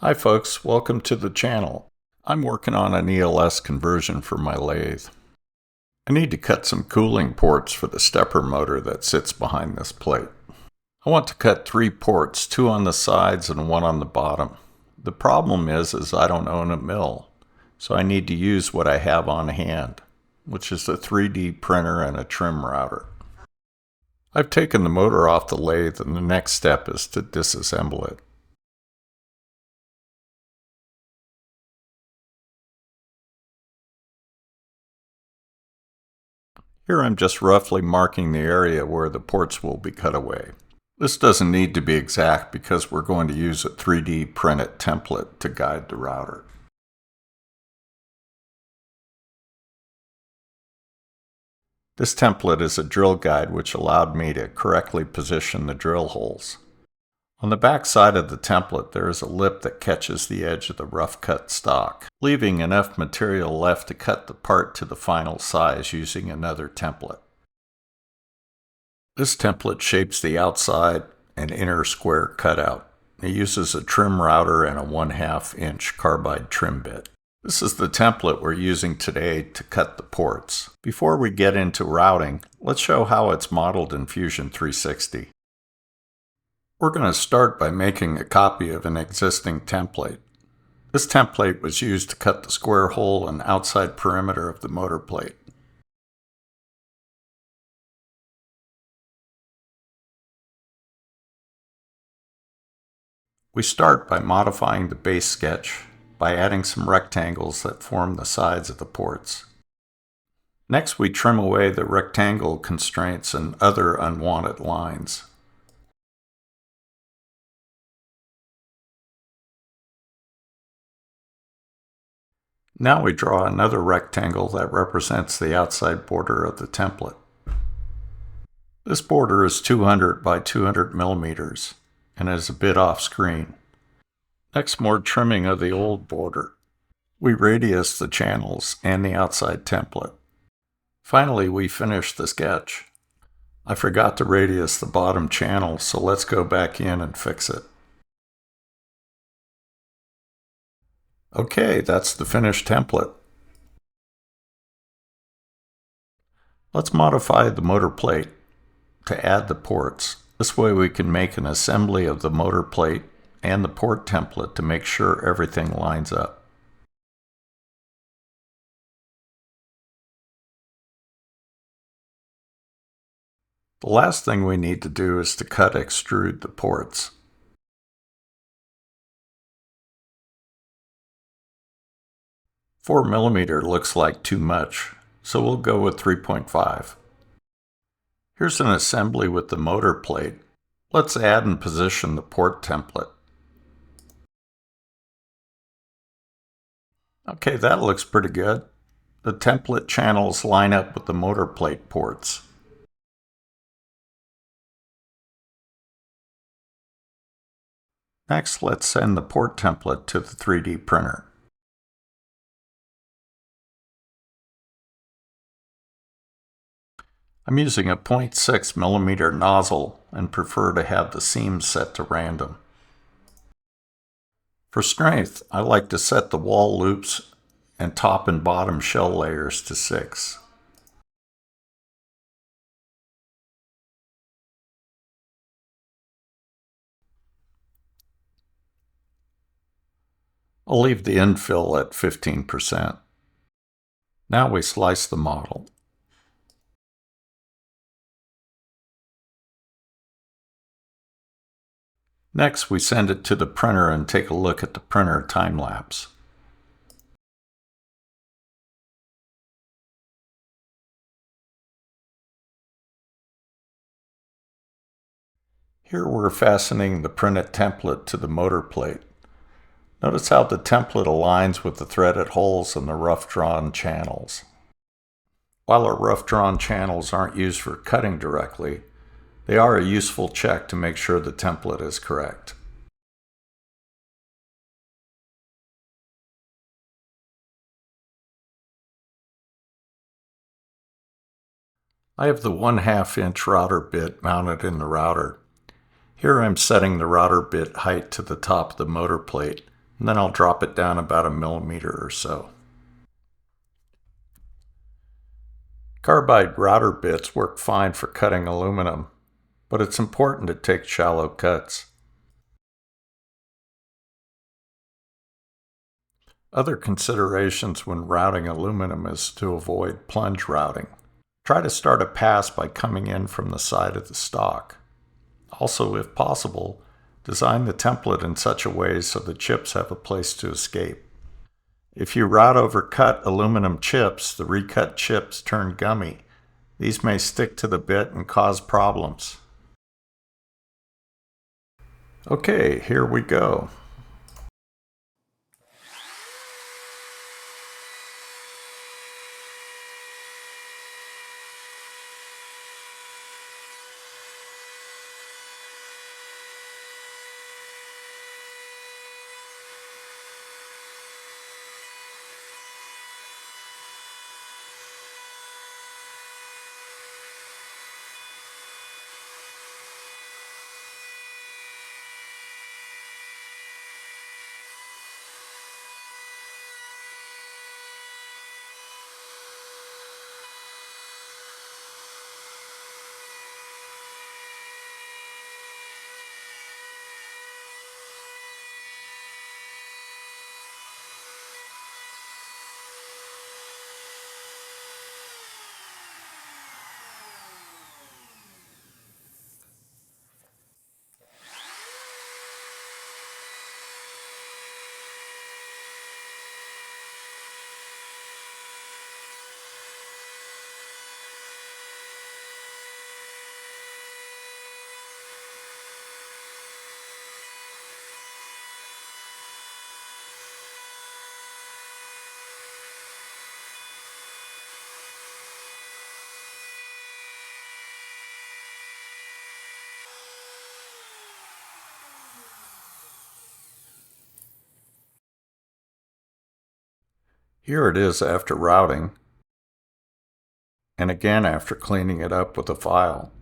Hi folks, welcome to the channel. I'm working on an ELS conversion for my lathe. I need to cut some cooling ports for the stepper motor that sits behind this plate. I want to cut 3 ports, 2 on the sides and 1 on the bottom. The problem is I don't own a mill, so I need to use what I have on hand, which is a 3D printer and a trim router. I've taken the motor off the lathe and the next step is to disassemble it. Here I'm just roughly marking the area where the ports will be cut away. This doesn't need to be exact because we're going to use a 3D printed template to guide the router. This template is a drill guide which allowed me to correctly position the drill holes. On the back side of the template there is a lip that catches the edge of the rough cut stock, leaving enough material left to cut the part to the final size using another template. This template shapes the outside and inner square cutout. It uses a trim router and a 1/2 inch carbide trim bit. This is the template we're using today to cut the ports. Before we get into routing, let's show how it's modeled in Fusion 360. We're going to start by making a copy of an existing template. This template was used to cut the square hole and outside perimeter of the motor plate. We start by modifying the base sketch by adding some rectangles that form the sides of the ports. Next, we trim away the rectangle constraints and other unwanted lines. Now we draw another rectangle that represents the outside border of the template. This border is 200 by 200 millimeters and is a bit off screen. Next, more trimming of the old border. We radius the channels and the outside template. Finally, we finish the sketch. I forgot to radius the bottom channel, so let's go back in and fix it. Okay, that's the finished template. Let's modify the motor plate to add the ports. This way we can make an assembly of the motor plate and the port template to make sure everything lines up. The last thing we need to do is to extrude the ports. Four millimeter looks like too much, so we'll go with 3.5. Here's an assembly with the motor plate. Let's add and position the port template. Okay, that looks pretty good. The template channels line up with the motor plate ports. Next, let's send the port template to the 3D printer. I'm using a 0.6 millimeter nozzle and prefer to have the seams set to random. For strength, I like to set the wall loops and top and bottom shell layers to 6. I'll leave the infill at 15%. Now we slice the model. Next, we send it to the printer and take a look at the printer time lapse. Here we're fastening the printed template to the motor plate. Notice how the template aligns with the threaded holes and the rough drawn channels. While our rough drawn channels aren't used for cutting directly, they are a useful check to make sure the template is correct. I have the 1/2 inch router bit mounted in the router. Here I'm setting the router bit height to the top of the motor plate and then I'll drop it down about 1 millimeter or so. Carbide router bits work fine for cutting aluminum, but it's important to take shallow cuts. Other considerations when routing aluminum is to avoid plunge routing. Try to start a pass by coming in from the side of the stock. Also, if possible, design the template in such a way so the chips have a place to escape. If you route over cut aluminum chips, the recut chips turn gummy. These may stick to the bit and cause problems. Okay, here we go. Here it is after routing, and again after cleaning it up with a file.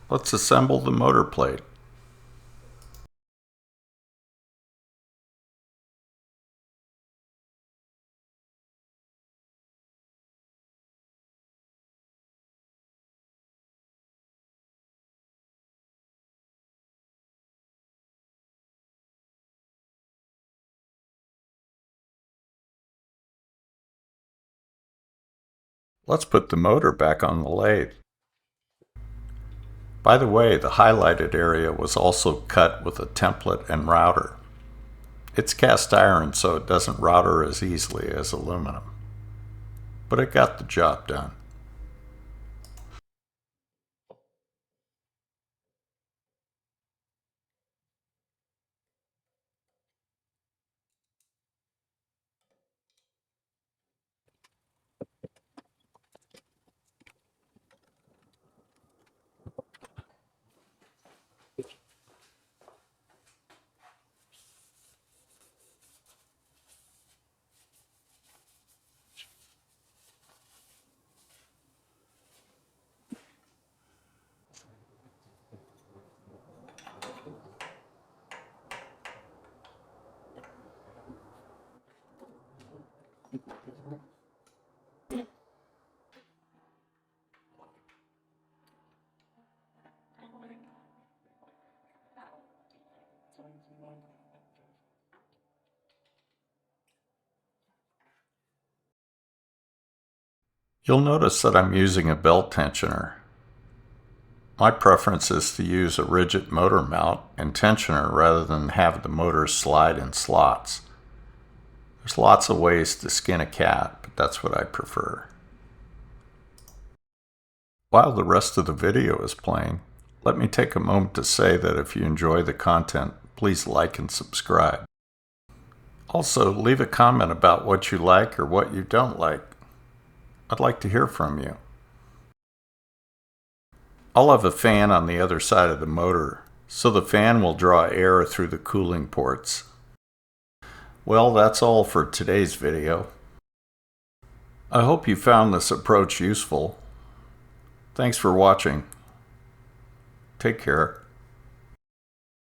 Let's assemble the motor plate. Let's put the motor back on the lathe. By the way, the highlighted area was also cut with a template and router. It's cast iron, so it doesn't router as easily as aluminum, but it got the job done. You'll notice that I'm using a belt tensioner. My preference is to use a rigid motor mount and tensioner rather than have the motor slide in slots. There's lots of ways to skin a cat, but that's what I prefer. While the rest of the video is playing, let me take a moment to say that if you enjoy the content, please like and subscribe. Also, leave a comment about what you like or what you don't like. I'd like to hear from you. I'll have a fan on the other side of the motor, so the fan will draw air through the cooling ports. Well, that's all for today's video. I hope you found this approach useful. Thanks for watching. Take care.